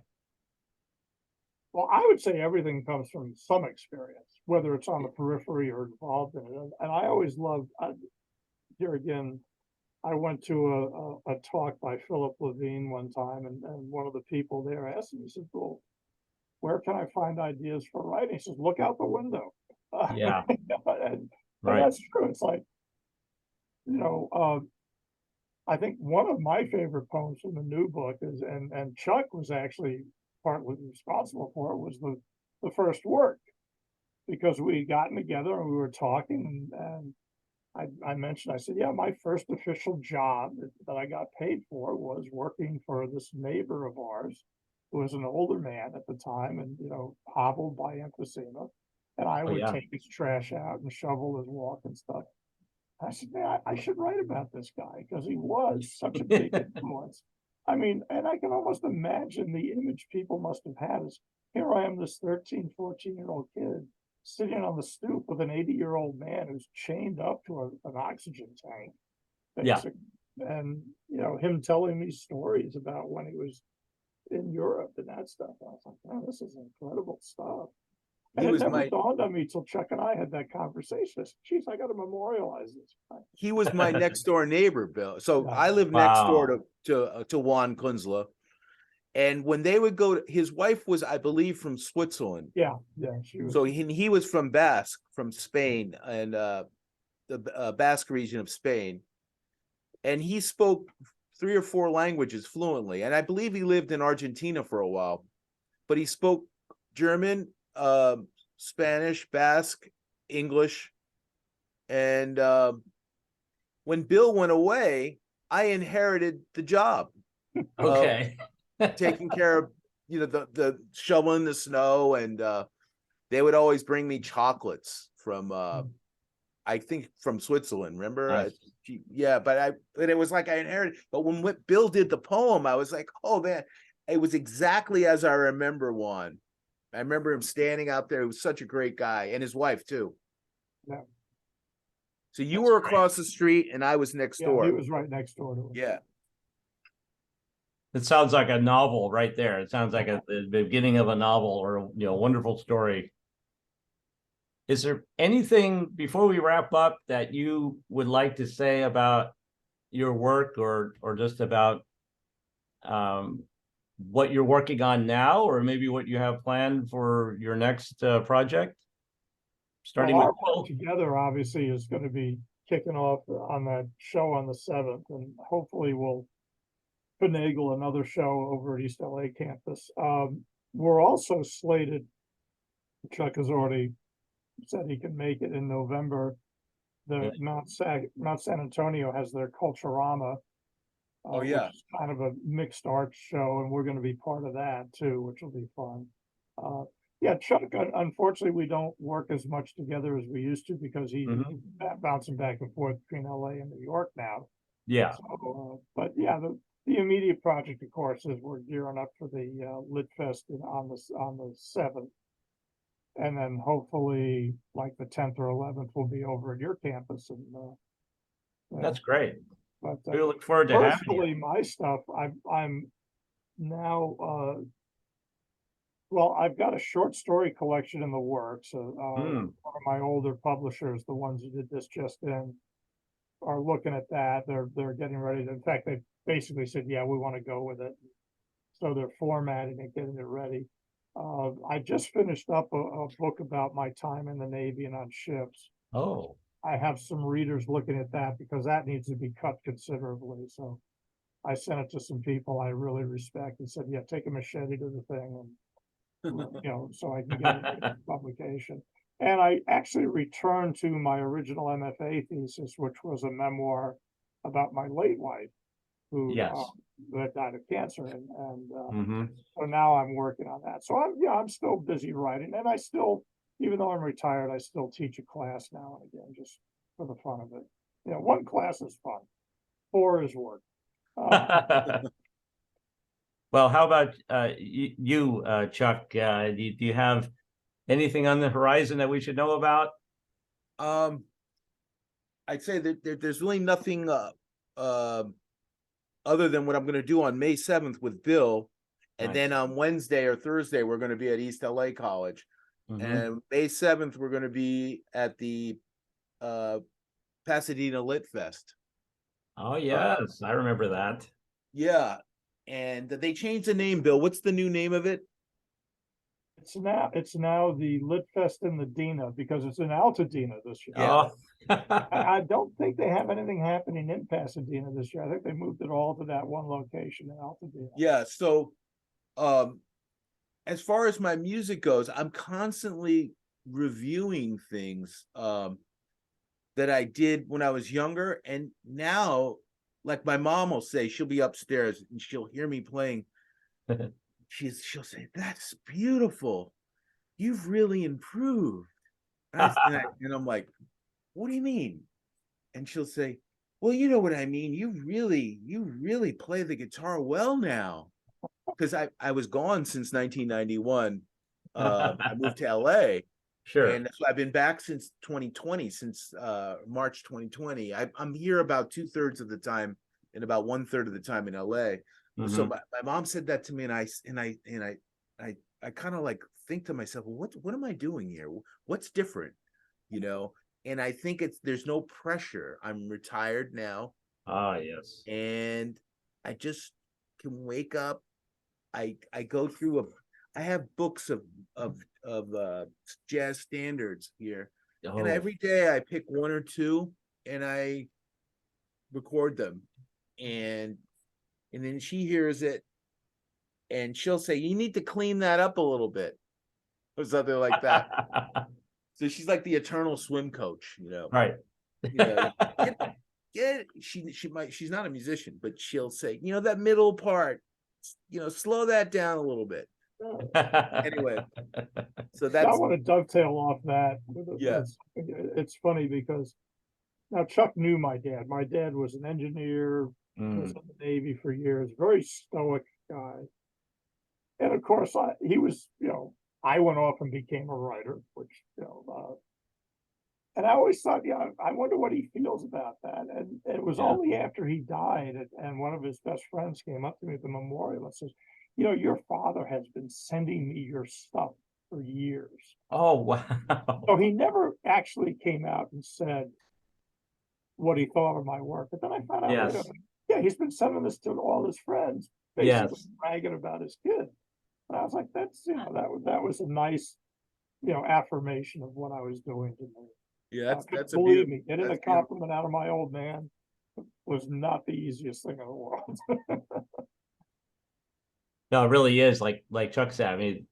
Well, I would say everything comes from some experience, whether it's on the periphery or involved in it. And I always loved, here again, I went to a talk by Philip Levine one time, and one of the people there asked me, he said, "Well, where can I find ideas for writing?" He says, "Look out the window." Yeah. And Right. that's true. It's like, I think one of my favorite poems from the new book is, and Chuck was actually partly responsible for it, was the first work, because we had gotten together and we were talking, and I mentioned, I said, yeah, my first official job that I got paid for was working for this neighbor of ours who was an older man at the time, and hobbled by emphysema, and I Oh, would yeah. take his trash out and shovel his walk and stuff. I said, man, I should write about this guy because he was such a big influence. I mean, and I can almost imagine the image people must have had is, here I am, this 13, 14-year-old kid sitting on the stoop with an 80-year-old man who's chained up to an oxygen tank, Yeah. basically. And, him telling me stories about when he was in Europe and that stuff. I was like, man, this is incredible stuff. And it never dawned on me till Chuck and I had that conversation. I said, geez, I got to memorialize this guy. He was my next door neighbor, Bill. So Yeah. I live next door Wow. to Juan Kunzla. And when they would go his wife was, I believe, from Switzerland. Yeah, she was. So he was from Basque, from Spain, and the Basque region of Spain. And he spoke 3 or 4 languages fluently. And I believe he lived in Argentina for a while. But he spoke German, Spanish, Basque, English. And when Bill went away, I inherited the job. Okay. Taking care of the shoveling the snow, and they would always bring me chocolates from I think from Switzerland. Remember? Nice. Yeah, but it was like I inherited. But when Bill did the poem, I was like, oh man, it was exactly as I remember Juan. I remember him standing out there. He was such a great guy, and his wife too. Yeah. So you were across the street, and I was next door. He was right next door to him. Yeah. It sounds like a novel right there. It sounds like the beginning of a novel, or a wonderful story. Is there anything before we wrap up that you would like to say about your work, or just about what you're working on now, or maybe what you have planned for your next project? Starting with our work together, obviously, is going to be kicking off on that show on the 7th, and hopefully we'll finagle another show over at East LA campus. We're also slated, Chuck has already said he can make it in November. The Mount San Antonio has their Culturama. Which is kind of a mixed arts show, and we're going to be part of that too, which will be fun. Chuck, unfortunately, we don't work as much together as we used to, because he's bouncing back and forth between LA and New York now. Yeah. So, but yeah, the immediate project, of course, is we're gearing up for the Lit Fest on the 7th. And then hopefully like the 10th or 11th will be over at your campus. And that's great. But we look forward to having you. My stuff, I'm now well, I've got a short story collection in the works. One of my older publishers, the ones who did this just in, are looking at that. They're getting ready to, in fact, they basically said, yeah, we want to go with it. So they're formatting it, getting it ready. I just finished up a book about my time in the Navy and on ships. Oh. I have some readers looking at that, because that needs to be cut considerably. So I sent it to some people I really respect and said, yeah, take a machete to the thing and, so I can get it in publication. And I actually returned to my original MFA thesis, which was a memoir about my late wife, who Yes. that died of cancer, and Hmm. so now I'm working on that. So I'm still busy writing, and I still, even though I'm retired, I still teach a class now and again, just for the fun of it. One class is fun, 4 is work. Well, how about you, Chuck? Do you have anything on the horizon that we should know about? I'd say that there's really nothing other than what I'm going to do on May 7th with Bill, and Nice. then on Wednesday or Thursday we're going to be at East LA College, Mhm. and May 7th we're going to be at the Pasadena Lit Fest. Oh yes, I remember that. Yeah, and they changed the name. Bill, what's the new name of it? It's now the Lit Fest in the Dina, because it's in Altadena this year. Yeah. I don't think they have anything happening in Pasadena this year. I think they moved it all to that one location in Altadena. Yeah, so as far as my music goes, I'm constantly reviewing things that I did when I was younger, and now, like, my mom will say, she'll be upstairs and she'll hear me playing. She'll say, "That's beautiful. You've really improved." And I'm like, "What do you mean?" And she'll say, "Well, you know what I mean. You really play the guitar well now." Because I was gone since 1991. I moved to LA. Sure. And so I've been back since 2020, since March 2020. I'm here about 2/3 of the time and about 1/3 of the time in LA. So Mhm. my mom said that to me, and I kind of like think to myself, well, what am I doing here? What's different? And I think there's no pressure. I'm retired now, Ah, yes. and I just can wake up. I go through I have books of jazz standards here, and Oh, every day I pick one or two and I record them, and then she hears it and she'll say, "You need to clean that up a little bit," or something like that. So she's like the eternal swim coach, right. she's not a musician, but she'll say, that middle part, slow that down a little bit. Anyway, so I that's want to dovetail off that. Yeah. It's funny because now Chuck knew my dad. My dad was an engineer, was in the Navy for years, very stoic guy. And of course, he was, I went off and became a writer, which, and I always thought, I wonder what he feels about that. And it was Yeah. only after he died, and one of his best friends came up to me at the memorial and says, your father has been sending me your stuff for years. Oh, wow. So he never actually came out and said what he thought of my work. But then I found out later, Yes. he's been sending this to all his friends, basically Yes. bragging about his kid. And I was like, that's, that was a nice, affirmation of what I was doing to me. Yeah, that's a Believe beautiful. me, getting a that's beautiful. compliment out of my old man was not the easiest thing in the world. No, it really is like Chuck said. I mean,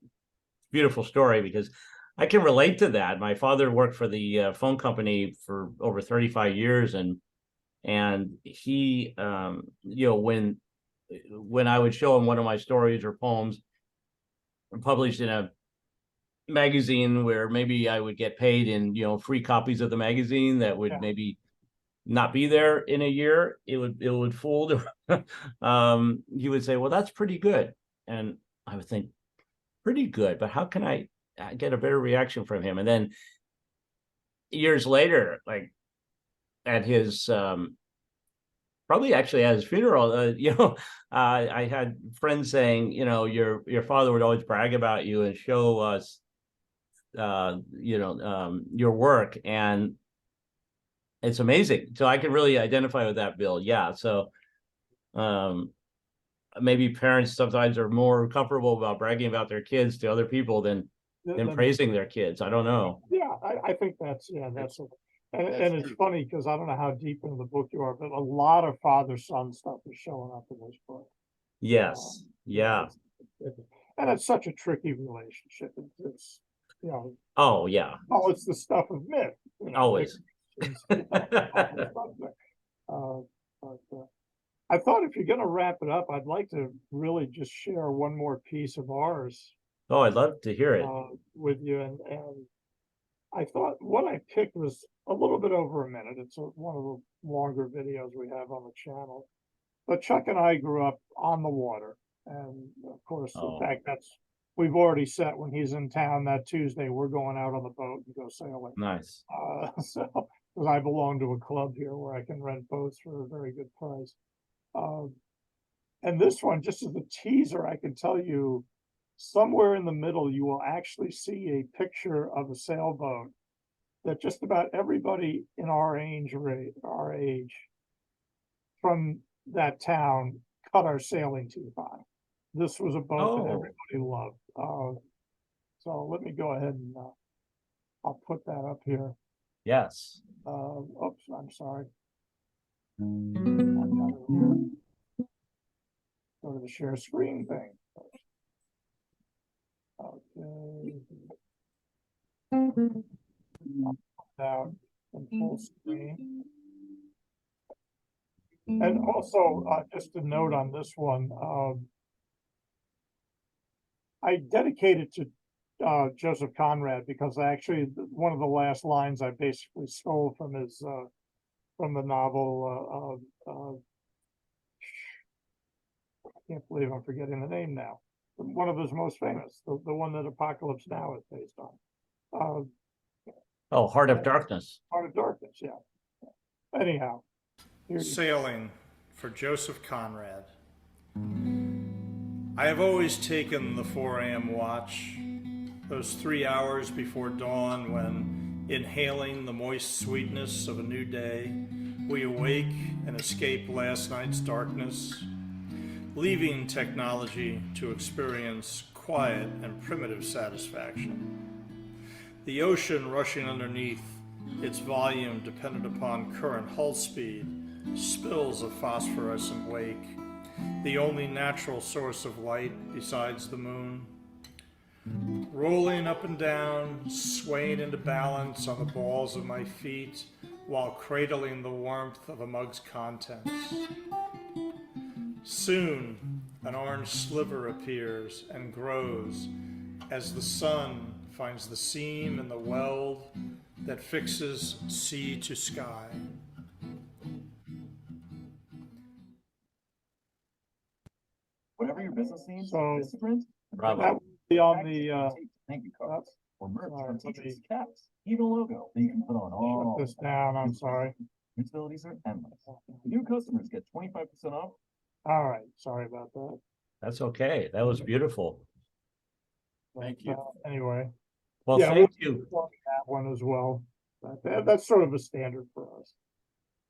beautiful story because I can relate to that. My father worked for the phone company for over 35 years, and he, when I would show him one of my stories or poems published in a magazine where maybe I would get paid in free copies of the magazine that would maybe not be there in a year, it would fold. He would say, "Well, that's pretty good," and I would think, "Pretty good, but how can I get a better reaction from him?" And then years later, like at his probably actually at his funeral, I had friends saying, your father would always brag about you and show us your work, and it's amazing. So I can really identify with that, Bill. Yeah. So maybe parents sometimes are more comfortable about bragging about their kids to other people than praising their kids. I don't know. Yeah, I think that's And it's funny because I don't know how deep into the book you are, but a lot of father-son stuff is showing up in this book. Yes. Yeah. And it's such a tricky relationship. It's Oh, yeah. it's the stuff of myth. Always. I thought if you're going to wrap it up, I'd like to really just share one more piece of ours Oh, I'd love to hear it. with you. And I thought what I picked was a little bit over a minute. It's one of the longer videos we have on the channel. But Chuck and I grew up on the water. And of course, in fact, we've already set when he's in town that Tuesday, we're going out on the boat and go sailing. Nice. So, because I belong to a club here where I can rent boats for a very good price. And this one, just as a teaser, I can tell you somewhere in the middle, you will actually see a picture of a sailboat that just about everybody in our age from that town cut our sailing teeth on. This was a boat that everybody loved. So let me go ahead and I'll put that up here. Yes. Oops, I'm sorry. Go to the share screen thing. Okay. Down in full screen. And also, just a note on this one, I dedicated to Joseph Conrad because actually one of the last lines I basically stole from his from the novel. I can't believe I'm forgetting the name now. One of his most famous, the one that Apocalypse Now is based on. Oh, Heart of Darkness. Heart of Darkness, yeah. Anyhow. Sailing for Joseph Conrad. I have always taken the 4 a.m. watch, those 3 hours before dawn when, inhaling the moist sweetness of a new day, we awake and escape last night's darkness, leaving technology to experience quiet and primitive satisfaction. The ocean rushing underneath, its volume dependent upon current hull speed, spills a phosphorescent wake, the only natural source of light besides the moon. Rolling up and down, swaying into balance on the balls of my feet while cradling the warmth of a mug's contents. Soon, an orange sliver appears and grows as the sun finds the seam in the weld that fixes sea to sky. Whatever your business needs, So, this print, Bravo. That will be on the thank you cards or merch sorry, from let teachers, me- caps, even a logo that you can put on all. shut this down, I'm sorry. Utilities are endless. New customers get 25% off. All right, sorry about that. That's okay. That was beautiful. But, anyway, Well, yeah, thank you. we'll that one as well. But that's sort of a standard for us.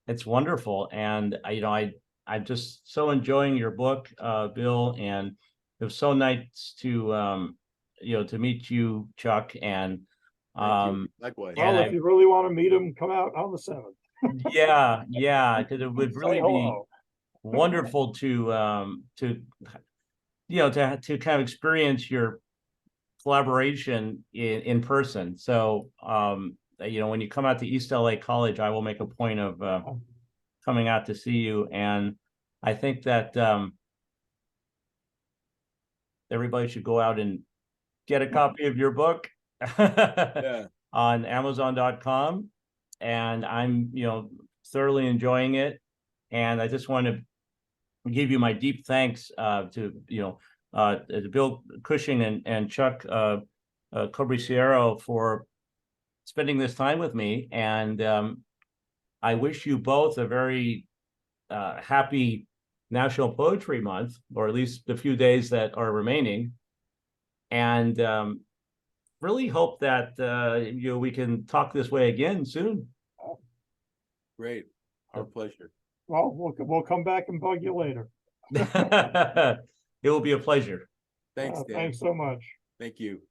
It's wonderful. And I'm just so enjoying your book, Bill, and it was so nice to to meet you, Chuck. And Likewise. Well, if you really want to meet him, come out on the 7th. yeah, because it would Say really be hello. wonderful to to kind of experience your collaboration in person. So when you come out to East LA College, I will make a point of coming out to see you. And I think that everybody should go out and get a copy of your book on Amazon.com. And I'm thoroughly enjoying it. And I just want to give you my deep thanks to Bill Cushing and Chuck Corbisiero for spending this time with me. And I wish you both a very happy National Poetry Month, or at least the few days that are remaining. And really hope that we can talk this way again soon. Great. Our pleasure. Well, we'll come back and bug you later. It will be a pleasure. Thanks, Dan. Thanks so much. Thank you.